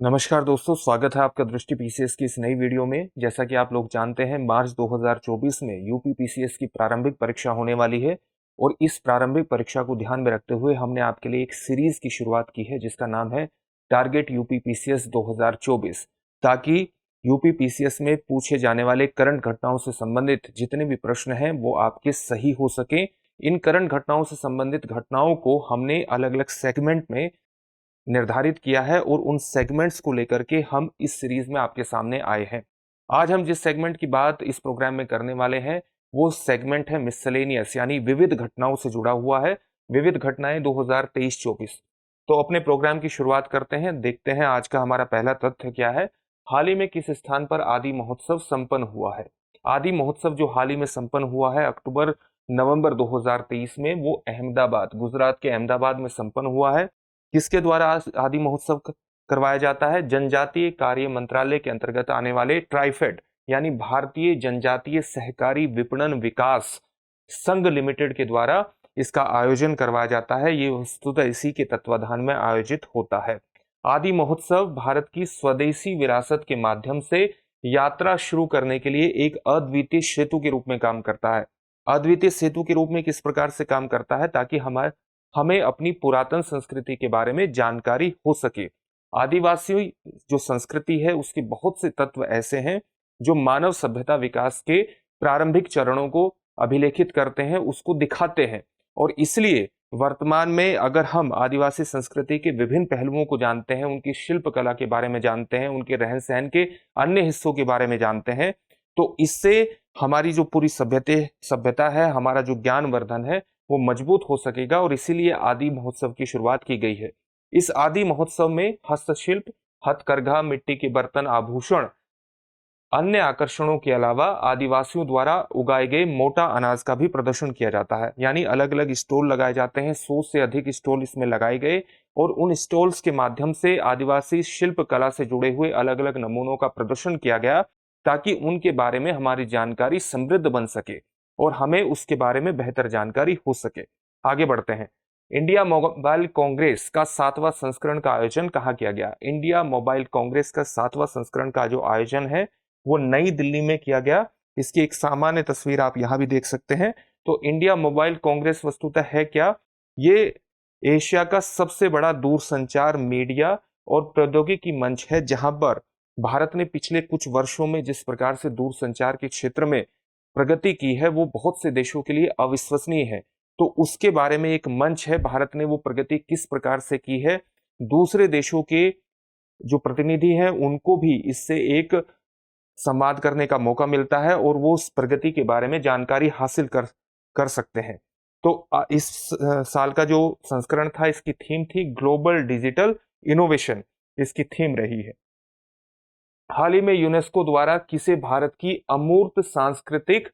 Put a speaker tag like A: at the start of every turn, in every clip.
A: नमस्कार दोस्तों, स्वागत है आपका दृष्टि पीसीएस की इस नई वीडियो में। जैसा कि आप लोग जानते हैं, मार्च 2024 में यूपी पीसीएस की प्रारंभिक परीक्षा होने वाली है और इस प्रारंभिक परीक्षा को ध्यान में रखते हुए हमने आपके लिए एक सीरीज की शुरुआत की है जिसका नाम है टारगेट यूपी पीसीएस 2024, ताकि यूपी पीसीएस में पूछे जाने वाले करंट घटनाओं से संबंधित जितने भी प्रश्न हैं वो आपके सही हो सके। इन करंट घटनाओं से संबंधित घटनाओं को हमने अलग अलग सेगमेंट में निर्धारित किया है और उन सेगमेंट्स को लेकर के हम इस सीरीज में आपके सामने आए हैं। आज हम जिस सेगमेंट की बात इस प्रोग्राम में करने वाले हैं वो सेगमेंट है मिसलेनियस, यानी विविध घटनाओं से जुड़ा हुआ है। विविध घटनाएं 2023-24। तो अपने प्रोग्राम की शुरुआत करते हैं, देखते हैं आज का हमारा पहला तथ्य क्या है। हाल ही में किस स्थान पर आदि महोत्सव संपन्न हुआ है? आदि महोत्सव जो हाल ही में संपन्न हुआ है अक्टूबर नवंबर 2023 में, वो अहमदाबाद, गुजरात के अहमदाबाद में संपन्न हुआ है। किसके द्वारा आदि महोत्सव करवाया जाता है? जनजातीय कार्य मंत्रालय के अंतर्गत आने वाले ट्राइफेड यानी भारतीय जनजातीय सहकारी विपणन विकास संघ लिमिटेड के द्वारा इसका आयोजन करवाया जाता है। ये वस्तुतः इसी के तत्वाधान में आयोजित होता है। आदि महोत्सव भारत की स्वदेशी विरासत के माध्यम से यात्रा शुरू करने के लिए एक अद्वितीय सेतु के रूप में काम करता है। अद्वितीय सेतु के रूप में किस प्रकार से काम करता है? ताकि हमें अपनी पुरातन संस्कृति के बारे में जानकारी हो सके। आदिवासी जो संस्कृति है उसके बहुत से तत्व ऐसे हैं जो मानव सभ्यता विकास के प्रारंभिक चरणों को अभिलेखित करते हैं, उसको दिखाते हैं। और इसलिए वर्तमान में अगर हम आदिवासी संस्कृति के विभिन्न पहलुओं को जानते हैं, उनकी शिल्प कला के बारे में जानते हैं, उनके रहन सहन के अन्य हिस्सों के बारे में जानते हैं, तो इससे हमारी जो पूरी सभ्यता है, हमारा जो ज्ञानवर्धन है वो मजबूत हो सकेगा। और इसीलिए आदि महोत्सव की शुरुआत की गई है। इस आदि महोत्सव में हस्तशिल्प, हथकरघा, मिट्टी के बर्तन, आभूषण, अन्य आकर्षणों के अलावा आदिवासियों द्वारा उगाए गए मोटा अनाज का भी प्रदर्शन किया जाता है। यानी अलग अलग स्टॉल लगाए जाते हैं, 100 से अधिक स्टॉल इसमें लगाए गए और उन स्टॉल्स के माध्यम से आदिवासी शिल्प कला से जुड़े हुए अलग अलग नमूनों का प्रदर्शन किया गया, ताकि उनके बारे में हमारी जानकारी समृद्ध बन सके और हमें उसके बारे में बेहतर जानकारी हो सके। आगे बढ़ते हैं। इंडिया मोबाइल कांग्रेस का 7वां संस्करण का आयोजन कहाँ किया गया? इंडिया मोबाइल कांग्रेस का 7वां संस्करण का जो आयोजन है वो नई दिल्ली में किया गया। इसकी एक सामान्य तस्वीर आप यहां भी देख सकते हैं। तो इंडिया मोबाइल कांग्रेस वस्तुतः है क्या? ये एशिया का सबसे बड़ा दूरसंचार, मीडिया और प्रौद्योगिकी मंच है, जहां पर भारत ने पिछले कुछ वर्षों में जिस प्रकार से दूरसंचार के क्षेत्र में प्रगति की है वो बहुत से देशों के लिए अविश्वसनीय है। तो उसके बारे में एक मंच है, भारत ने वो प्रगति किस प्रकार से की है, दूसरे देशों के जो प्रतिनिधि हैं उनको भी इससे एक संवाद करने का मौका मिलता है और वो उस प्रगति के बारे में जानकारी हासिल कर सकते हैं। तो इस साल का जो संस्करण था, इसकी थीम थी ग्लोबल डिजिटल इनोवेशन, इसकी थीम रही है। हाल ही में यूनेस्को द्वारा किसे भारत की अमूर्त सांस्कृतिक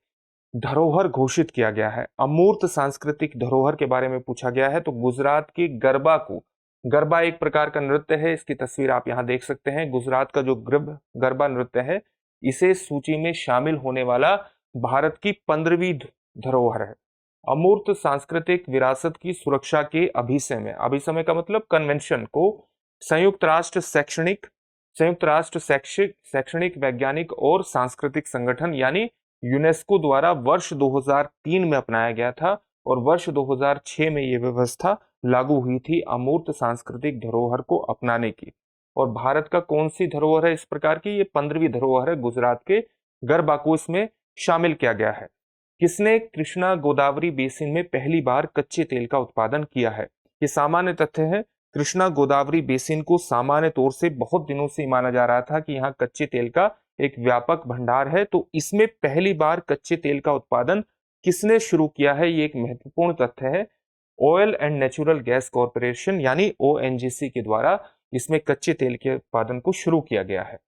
A: धरोहर घोषित किया गया है? अमूर्त सांस्कृतिक धरोहर के बारे में पूछा गया है। तो गुजरात के गरबा को, गरबा एक प्रकार का नृत्य है, इसकी तस्वीर आप यहां देख सकते हैं। गुजरात का जो गरबा नृत्य है, इसे सूची में शामिल होने वाला भारत की 15वीं धरोहर है। अमूर्त सांस्कृतिक विरासत की सुरक्षा के अभिसमय का मतलब कन्वेंशन को संयुक्त राष्ट्र शैक्षणिक, वैज्ञानिक और सांस्कृतिक संगठन यानी यूनेस्को द्वारा वर्ष 2003 में अपनाया गया था और वर्ष 2006 में यह व्यवस्था लागू हुई थी अमूर्त सांस्कृतिक धरोहर को अपनाने की। और भारत का कौन सी धरोहर है इस प्रकार की? ये 15वीं धरोहर है। गुजरात के गरबा को इसमें शामिल किया गया है। किसने कृष्णा गोदावरी बेसिन में पहली बार कच्चे तेल का उत्पादन किया है? ये सामान्य तथ्य है। कृष्णा गोदावरी बेसिन को सामान्य तौर से बहुत दिनों से माना जा रहा था कि यहाँ कच्चे तेल का एक व्यापक भंडार है। तो इसमें पहली बार कच्चे तेल का उत्पादन किसने शुरू किया है, ये एक महत्वपूर्ण तथ्य है। Oil and natural gas corporation यानी ओएनजीसी के द्वारा इसमें कच्चे तेल के उत्पादन को शुरू किया गया है।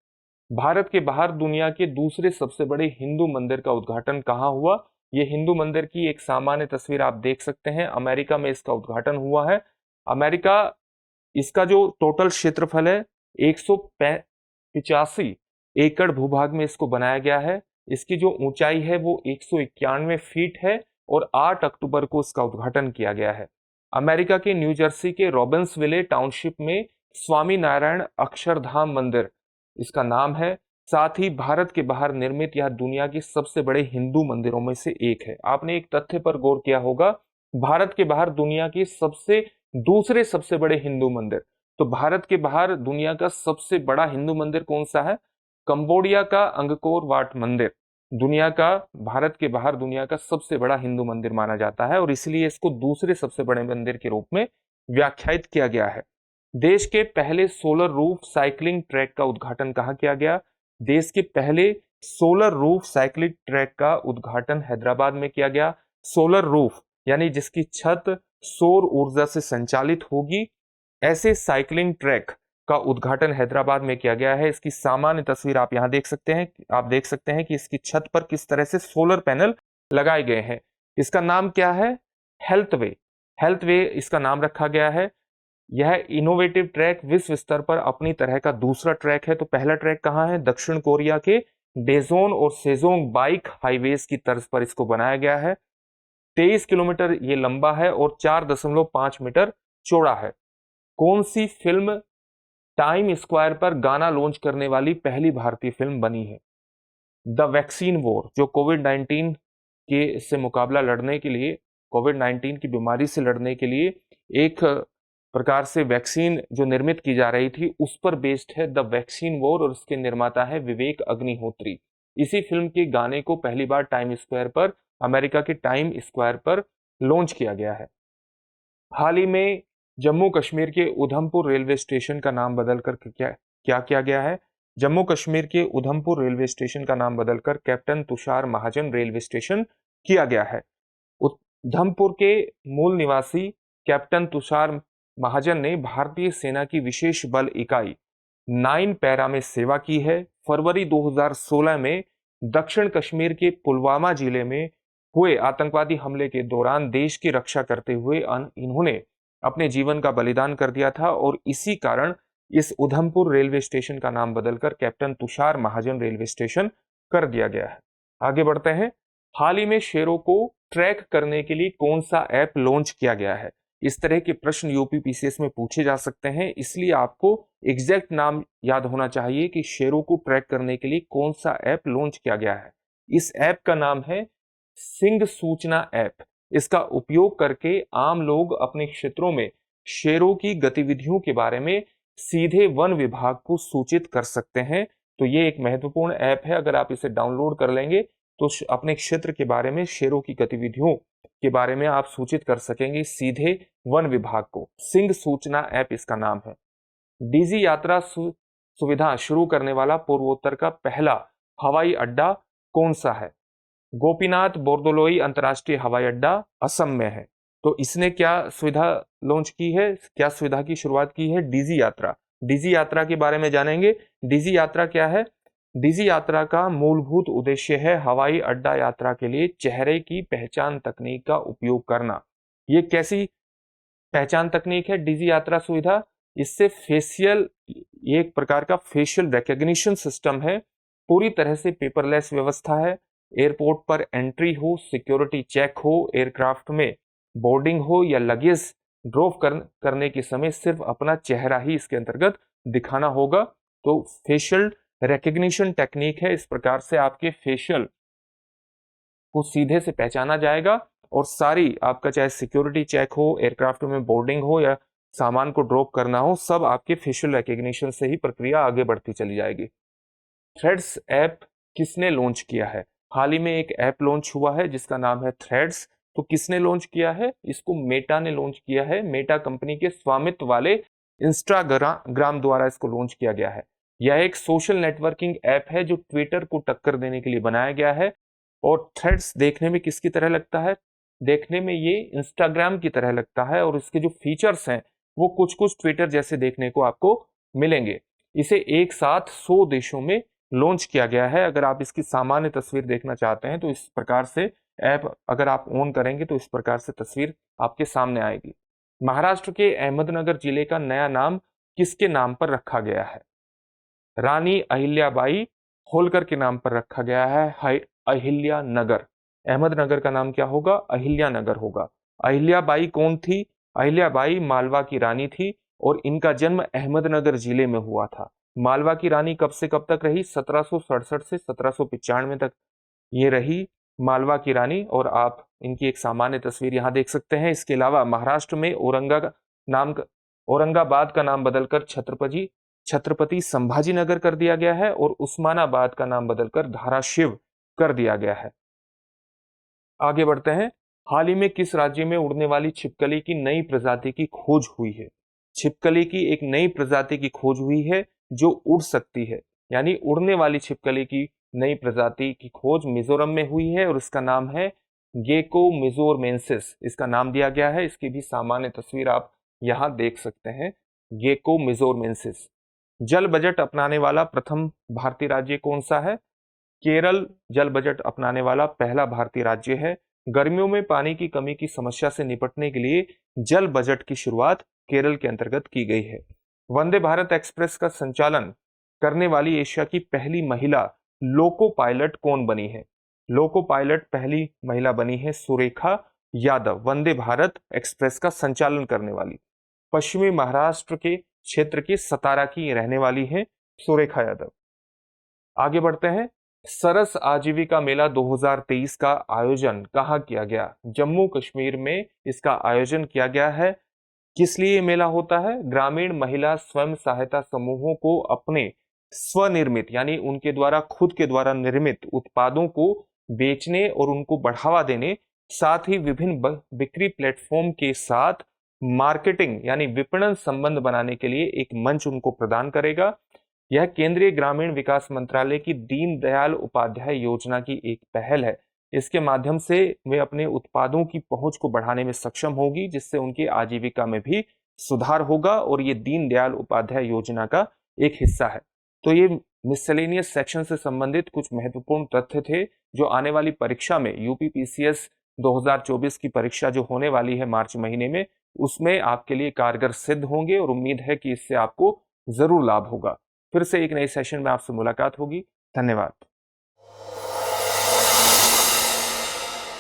A: भारत के बाहर दुनिया के दूसरे सबसे बड़े हिंदू मंदिर का उद्घाटन कहाँ हुआ? ये हिंदू मंदिर की एक सामान्य तस्वीर आप देख सकते हैं। अमेरिका में इसका उद्घाटन हुआ है। अमेरिका, इसका जो टोटल क्षेत्रफल है 185 एकड़ भूभाग में इसको बनाया गया है। इसकी जो ऊंचाई है वो 191 फीट है और 8 अक्टूबर को इसका उद्घाटन किया गया है। अमेरिका के न्यू जर्सी के रॉबिन्सविले टाउनशिप में स्वामी नारायण अक्षरधाम मंदिर इसका नाम है। साथ ही भारत के बाहर निर्मित यह दुनिया के सबसे बड़े हिंदू मंदिरों में से एक है। आपने एक तथ्य पर गौर किया होगा, भारत के बाहर दुनिया के दूसरे सबसे बड़े हिंदू मंदिर। तो भारत के बाहर दुनिया का सबसे बड़ा हिंदू मंदिर कौन सा है? कंबोडिया का अंगकोर वाट मंदिर भारत के बाहर दुनिया का सबसे बड़ा हिंदू मंदिर माना जाता है और इसलिए इसको दूसरे सबसे बड़े मंदिर के रूप में व्याख्यायित किया गया है। देश के पहले सोलर रूफ साइकिलिंग ट्रैक का उद्घाटन कहाँ किया गया? देश के पहले सोलर रूफ साइकिलिंग ट्रैक का उद्घाटन हैदराबाद में किया गया। सोलर रूफ यानी जिसकी छत सौर ऊर्जा से संचालित होगी, ऐसे साइकिलिंग ट्रैक का उद्घाटन हैदराबाद में किया गया है। इसकी सामान्य तस्वीर आप यहां देख सकते हैं। आप देख सकते हैं कि इसकी छत पर किस तरह से सोलर पैनल लगाए गए हैं। इसका नाम क्या है? हेल्थवे इसका नाम रखा गया है। यह इनोवेटिव ट्रैक विश्व स्तर पर अपनी तरह का दूसरा ट्रैक है। तो पहला ट्रैक कहाँ है? दक्षिण कोरिया के डेजोन और सेजोंग बाइक हाईवेज की तर्ज पर इसको बनाया गया है। 23 किलोमीटर ये लंबा है और 4.5 मीटर चौड़ा है। कौन सी फिल्म टाइम स्क्वायर पर गाना लॉन्च करने वाली पहली भारतीय फिल्म बनी है? द वैक्सीन वॉर, जो कोविड-19 के से मुकाबला लड़ने के लिए, कोविड-19 की बीमारी से लड़ने के लिए एक प्रकार से वैक्सीन जो निर्मित की जा रही थी, उस पर बेस्ड है द वैक्सीन वॉर और उसके निर्माता है विवेक अग्निहोत्री। इसी फिल्म के गाने को पहली बार टाइम स्क्वायर पर, अमेरिका के टाइम स्क्वायर पर लॉन्च किया गया है। हाल ही में जम्मू कश्मीर के उधमपुर रेलवे स्टेशन का नाम बदलकर क्या किया गया है? जम्मू कश्मीर के उधमपुर रेलवे स्टेशन का नाम बदलकर कैप्टन तुषार महाजन रेलवे स्टेशन किया गया है। उधमपुर के मूल निवासी कैप्टन तुषार महाजन ने भारतीय सेना की विशेष बल इकाई 9 पैरा में सेवा की है। फरवरी 2016 में दक्षिण कश्मीर के पुलवामा जिले में हुए आतंकवादी हमले के दौरान देश की रक्षा करते हुए इन्होंने अपने जीवन का बलिदान कर दिया था और इसी कारण इस उधमपुर रेलवे स्टेशन का नाम बदलकर कैप्टन तुषार महाजन रेलवे स्टेशन कर दिया गया है। आगे बढ़ते हैं। हाल ही में शेरों को ट्रैक करने के लिए कौन सा ऐप लॉन्च किया गया है? इस तरह के प्रश्न यूपी पीसीएस में पूछे जा सकते हैं, इसलिए आपको एग्जैक्ट नाम याद होना चाहिए कि शेरों को ट्रैक करने के लिए कौन सा ऐप लॉन्च किया गया है। इस ऐप का नाम है सिंह सूचना ऐप। इसका उपयोग करके आम लोग अपने क्षेत्रों में शेरों की गतिविधियों के बारे में सीधे वन विभाग को सूचित कर सकते हैं। तो ये एक महत्वपूर्ण ऐप है। अगर आप इसे डाउनलोड कर लेंगे तो अपने क्षेत्र के बारे में, शेरों की गतिविधियों के बारे में आप सूचित कर सकेंगे सीधे वन विभाग को। सिंह सूचना ऐप इसका नाम है। डीजी यात्रा सुविधा शुरू करने वाला पूर्वोत्तर का पहला हवाई अड्डा कौन सा है? गोपीनाथ बोरदोलोई अंतर्राष्ट्रीय हवाई अड्डा असम में है। तो इसने क्या सुविधा लॉन्च की है, क्या सुविधा की शुरुआत की है? डीजी यात्रा। डीजी यात्रा के बारे में जानेंगे। डीजी यात्रा क्या है? डीजी यात्रा का मूलभूत उद्देश्य है हवाई अड्डा यात्रा के लिए चेहरे की पहचान तकनीक का उपयोग करना। ये कैसी पहचान तकनीक है डीजी यात्रा सुविधा? इससे ये एक प्रकार का फेशियल रिकॉग्निशन सिस्टम है। पूरी तरह से पेपरलेस व्यवस्था है। एयरपोर्ट पर एंट्री हो, सिक्योरिटी चेक हो, एयरक्राफ्ट में बोर्डिंग हो या लगेज ड्रॉप करने के समय सिर्फ अपना चेहरा ही इसके अंतर्गत दिखाना होगा। तो फेशियल रिकॉग्निशन टेक्निक है। इस प्रकार से आपके फेशियल को सीधे से पहचाना जाएगा और सारी आपका चाहे सिक्योरिटी चेक हो, एयरक्राफ्ट में बोर्डिंग हो या सामान को ड्रॉप करना हो, सब आपके फेशियल रिकॉग्निशन से ही प्रक्रिया आगे बढ़ती चली जाएगी। थ्रेड्स ऐप किसने लॉन्च किया है? हाल ही में एक ऐप लॉन्च हुआ है जिसका नाम है थ्रेड्स। तो किसने लॉन्च किया है? इसको मेटा ने लॉन्च किया है। मेटा कंपनी के स्वामित्व वाले इंस्टाग्राम द्वारा इसको लॉन्च किया गया है। यह एक सोशल नेटवर्किंग ऐप है जो ट्विटर को टक्कर देने के लिए बनाया गया है। और थ्रेड्स देखने में किसकी तरह लगता है? देखने में ये इंस्टाग्राम की तरह लगता है और इसके जो फीचर्स हैं वो कुछ कुछ ट्विटर जैसे देखने को आपको मिलेंगे। इसे एक साथ 100 देशों में लॉन्च किया गया है। अगर आप इसकी सामान्य तस्वीर देखना चाहते हैं तो इस प्रकार से ऐप अगर आप ऑन करेंगे तो इस प्रकार से तस्वीर आपके सामने आएगी। महाराष्ट्र के अहमदनगर जिले का नया नाम किसके नाम पर रखा गया है? रानी अहिल्याबाई होलकर के नाम पर रखा गया है। अहिल्या नगर। अहमदनगर का नाम क्या होगा? अहिल्या नगर होगा। अहिल्याबाई कौन थी? अहिल्याबाई मालवा की रानी थी और इनका जन्म अहमदनगर जिले में हुआ था। मालवा की रानी कब से कब तक रही? 1767 से 1795 तक ये रही मालवा की रानी, और आप इनकी एक सामान्य तस्वीर यहाँ देख सकते हैं। इसके अलावा महाराष्ट्र में औरंगाबाद का नाम बदलकर छत्रपति संभाजी नगर कर दिया गया है और उस्मानाबाद का नाम बदलकर धाराशिव कर दिया गया है। आगे बढ़ते हैं। हाल ही में किस राज्य में उड़ने वाली छिपकली की नई प्रजाति की खोज हुई है? छिपकली की एक नई प्रजाति की खोज हुई है जो उड़ सकती है, यानी उड़ने वाली छिपकली की नई प्रजाति की खोज मिजोरम में हुई है और इसका नाम है गेको मिजोरमेंसिस, इसका नाम दिया गया है। इसकी भी सामान्य तस्वीर आप यहां देख सकते हैं, गेको मिजोरमेंसिस। जल बजट अपनाने वाला प्रथम भारतीय राज्य कौन सा है? केरल जल बजट अपनाने वाला पहला भारतीय राज्य है। गर्मियों में पानी की कमी की समस्या से निपटने के लिए जल बजट की शुरुआत केरल के अंतर्गत की गई है। वंदे भारत एक्सप्रेस का संचालन करने वाली एशिया की पहली महिला लोको पायलट कौन बनी है? लोको पायलट पहली महिला बनी है सुरेखा यादव, वंदे भारत एक्सप्रेस का संचालन करने वाली। पश्चिमी महाराष्ट्र के क्षेत्र के सतारा की रहने वाली है सुरेखा यादव। आगे बढ़ते हैं। सरस आजीविका मेला 2023 का आयोजन कहाँ किया गया? जम्मू कश्मीर में इसका आयोजन किया गया है। किस लिए ये मेला होता है? ग्रामीण महिला स्वयं सहायता समूहों को अपने स्वनिर्मित यानी उनके द्वारा खुद के द्वारा निर्मित उत्पादों को बेचने और उनको बढ़ावा देने, साथ ही विभिन्न बिक्री प्लेटफॉर्म के साथ मार्केटिंग यानी विपणन संबंध बनाने के लिए एक मंच उनको प्रदान करेगा। यह केंद्रीय ग्रामीण विकास मंत्रालय की दीनदयाल उपाध्याय योजना की एक पहल है। इसके माध्यम से वे अपने उत्पादों की पहुंच को बढ़ाने में सक्षम होगी, जिससे उनकी आजीविका में भी सुधार होगा और ये दीनदयाल उपाध्याय योजना का एक हिस्सा है। तो ये मिसलेनियस सेक्शन से संबंधित कुछ महत्वपूर्ण तथ्य थे जो आने वाली परीक्षा में यूपीपीसीएस 2024 की परीक्षा जो होने वाली है मार्च महीने में, उसमें आपके लिए कारगर सिद्ध होंगे और उम्मीद है कि इससे आपको जरूर लाभ होगा। फिर से एक नए सेशन में आपसे मुलाकात होगी। धन्यवाद।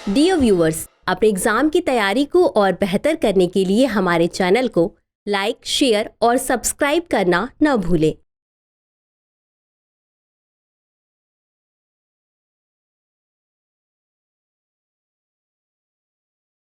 B: डियर व्यूअर्स, अपने एग्जाम की तैयारी को और बेहतर करने के लिए हमारे चैनल को लाइक, शेयर और सब्सक्राइब करना न भूलें।